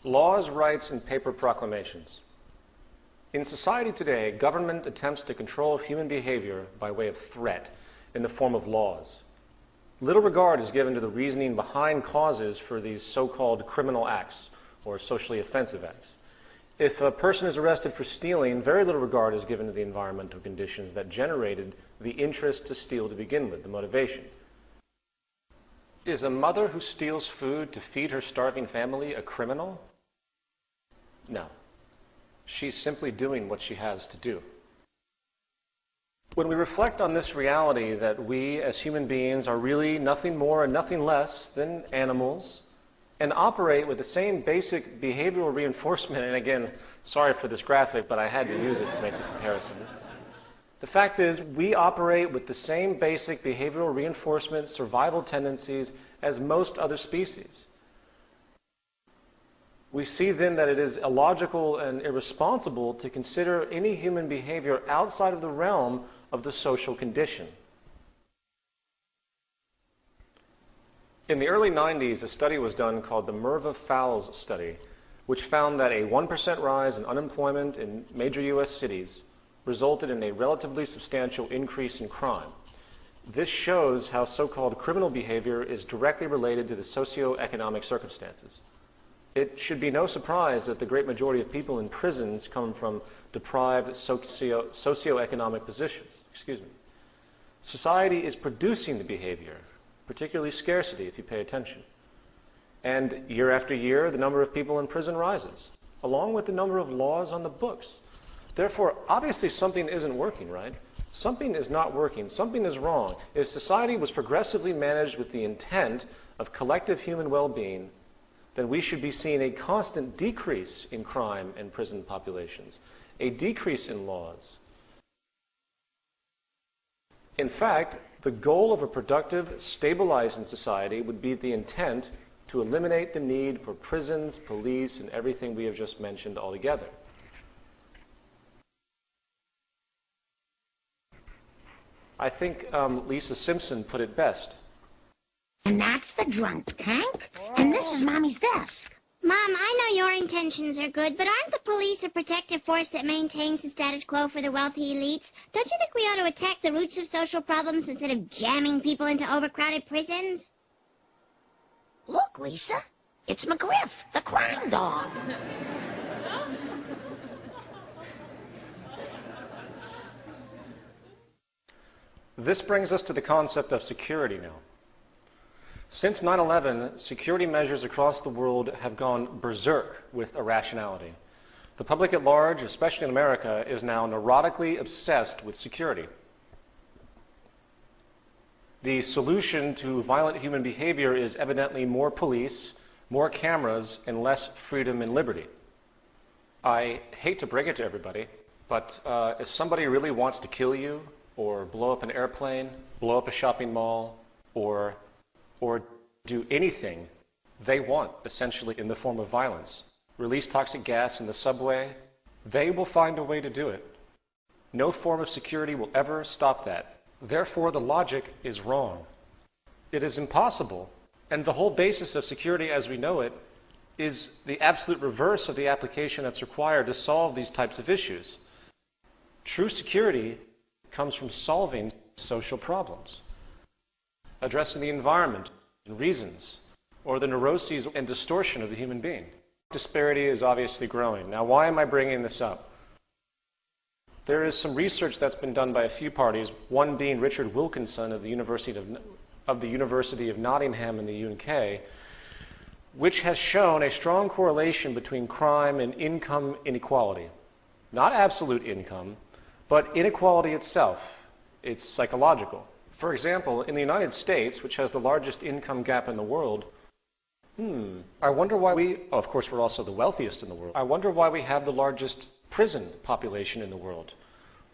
Laws, rights, and paper proclamations. In society today, government attempts to control human behavior by way of threat in the form of laws. Little regard is given to the reasoning behind causes for these so-called criminal acts or socially offensive acts. If a person is arrested for stealing, very little regard is given to the environmental conditions that generated the interest to steal to begin with, the motivation. Is a mother who steals food to feed her starving family a criminal? No. She's simply doing what she has to do. When we reflect on this reality that we as human beings are really nothing more and nothing less than animals and operate with the same basic behavioral reinforcement, and again, sorry for this graphic, but I had to use it to make the comparison. The fact is, we operate with the same basic behavioral reinforcement survival tendencies as most other species. We see then that it is illogical and irresponsible to consider any human behavior outside of the realm of the social condition. In the early 90s, a study was done called the Merva-Fowles study, which found that a 1% rise in unemployment in major U.S. cities resulted in a relatively substantial increase in crime. This shows how so-called criminal behavior is directly related to the socioeconomic circumstances. It should be no surprise that the great majority of people in prisons come from deprived socioeconomic positions. Society is producing the behavior, particularly scarcity if you pay attention. And year after year, the number of people in prison rises, along with the number of laws on the books. Therefore, obviously something isn't working, right? Something is not working. Something is wrong. If society was progressively managed with the intent of collective human well-being, then we should be seeing a constant decrease in crime and prison populations, a decrease in laws. In fact, the goal of a productive, stabilizing society would be the intent to eliminate the need for prisons, police, and everything we have just mentioned altogether. I think Lisa Simpson put it best. And that's the drunk tank, and this is Mommy's desk. Mom, I know your intentions are good, but aren't the police a protective force that maintains the status quo for the wealthy elites? Don't you think we ought to attack the roots of social problems instead of jamming people into overcrowded prisons? Look, Lisa, it's McGriff, the crime dog. This brings us to the concept of security now. Since 9/11, security measures across the world have gone berserk with irrationality. The public at large, especially in America, is now neurotically obsessed with security. The solution to violent human behavior is evidently more police, more cameras, and less freedom and liberty. I hate to break it to everybody, but if somebody really wants to kill you, or blow up an airplane, blow up a shopping mall, or do anything they want, essentially, in the form of violence, release toxic gas in the subway, they will find a way to do it. No form of security will ever stop that. Therefore, the logic is wrong. It is impossible, and the whole basis of security as we know it is the absolute reverse of the application that's required to solve these types of issues. True security comes from solving social problems, addressing the environment and reasons, or the neuroses and distortion of the human being. Disparity is obviously growing. Now, why am I bringing this up? There is some research that's been done by a few parties, one being Richard Wilkinson of the University of Nottingham in the UK, which has shown a strong correlation between crime and income inequality. Not absolute income, but inequality itself. It's psychological. For example, in the United States, which has the largest income gap in the world, I wonder why of course we're also the wealthiest in the world. I wonder why we have the largest prison population in the world.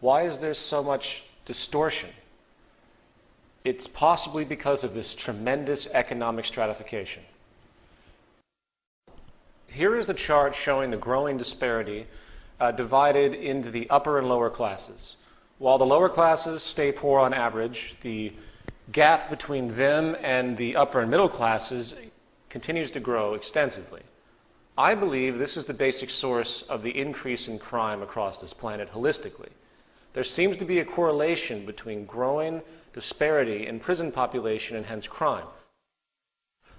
Why is there so much distortion? It's possibly because of this tremendous economic stratification. Here is a chart showing the growing disparity divided into the upper and lower classes. While the lower classes stay poor on average, the gap between them and the upper and middle classes continues to grow extensively. I believe this is the basic source of the increase in crime across this planet holistically. There seems to be a correlation between growing disparity in prison population and hence crime.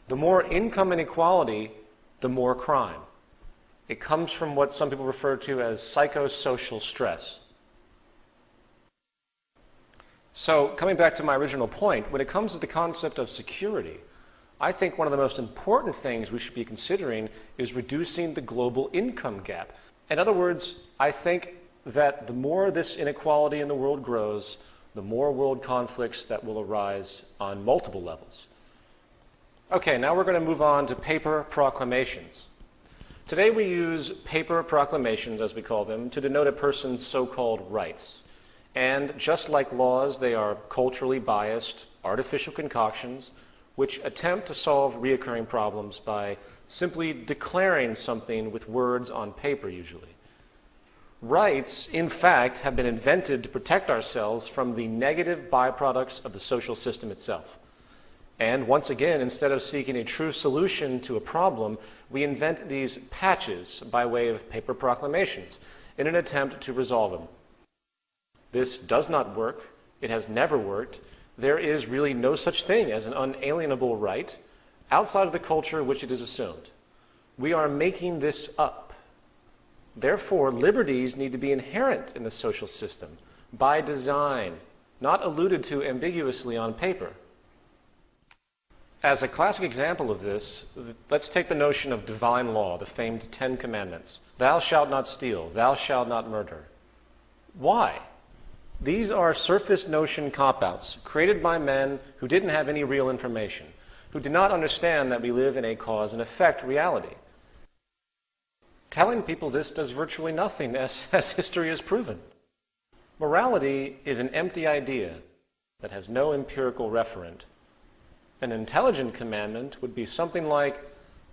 The more income inequality, the more crime. It comes from what some people refer to as psychosocial stress. So, coming back to my original point, when it comes to the concept of security, I think one of the most important things we should be considering is reducing the global income gap. In other words, I think that the more this inequality in the world grows, the more world conflicts that will arise on multiple levels. Okay, now we're going to move on to paper proclamations. Today we use paper proclamations, as we call them, to denote a person's so-called rights. And just like laws, they are culturally biased, artificial concoctions, which attempt to solve reoccurring problems by simply declaring something with words on paper, usually. Rights, in fact, have been invented to protect ourselves from the negative byproducts of the social system itself. And once again, instead of seeking a true solution to a problem, we invent these patches by way of paper proclamations in an attempt to resolve them. This does not work. It has never worked. There is really no such thing as an unalienable right outside of the culture which it is assumed. We are making this up. Therefore, liberties need to be inherent in the social system by design, not alluded to ambiguously on paper. As a classic example of this, let's take the notion of divine law, the famed 10 Commandments. Thou shalt not steal, thou shalt not murder. Why? These are surface notion cop-outs created by men who didn't have any real information, who did not understand that we live in a cause and effect reality. Telling people this does virtually nothing, as history has proven. Morality is an empty idea that has no empirical referent. An intelligent commandment would be something like,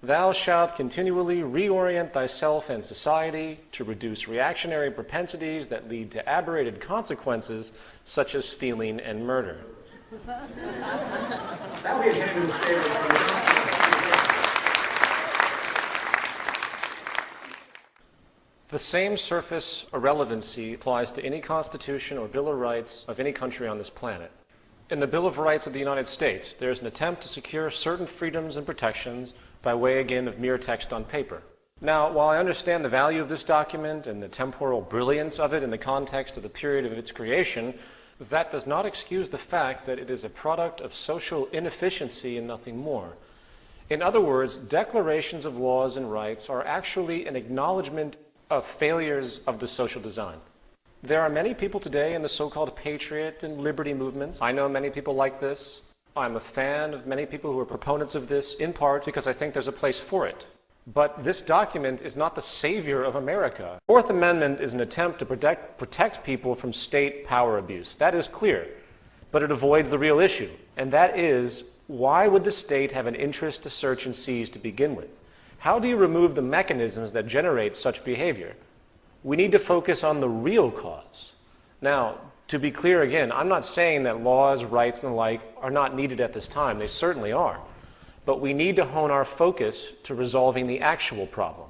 thou shalt continually reorient thyself and society to reduce reactionary propensities that lead to aberrated consequences such as stealing and murder. That would be a gentleman's statement. The same surface irrelevancy applies to any constitution or Bill of Rights of any country on this planet. In the Bill of Rights of the United States, there is an attempt to secure certain freedoms and protections by way, again, of mere text on paper. Now, while I understand the value of this document and the temporal brilliance of it in the context of the period of its creation, that does not excuse the fact that it is a product of social inefficiency and nothing more. In other words, declarations of laws and rights are actually an acknowledgement of failures of the social design. There are many people today in the so-called patriot and liberty movements. I know many people like this. I'm a fan of many people who are proponents of this, in part because I think there's a place for it. But this document is not the savior of America. The Fourth Amendment is an attempt to protect people from state power abuse. That is clear. But it avoids the real issue. And that is, why would the state have an interest to search and seize to begin with? How do you remove the mechanisms that generate such behavior? We need to focus on the real cause. Now, to be clear again, I'm not saying that laws, rights, and the like are not needed at this time. They certainly are. But we need to hone our focus to resolving the actual problem.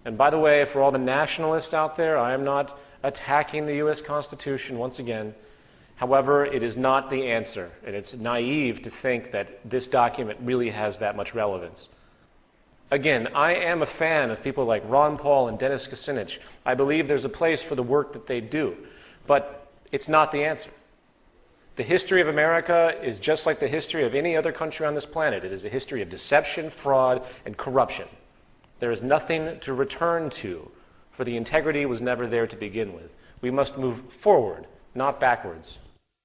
And by the way, for all the nationalists out there, I am not attacking the U.S. Constitution once again. However, it is not the answer. And it's naive to think that this document really has that much relevance. Again, I am a fan of people like Ron Paul and Dennis Kucinich. I believe there's a place for the work that they do. But it's not the answer. The history of America is just like the history of any other country on this planet. It is a history of deception, fraud, and corruption. There is nothing to return to, for the integrity was never there to begin with. We must move forward, not backwards.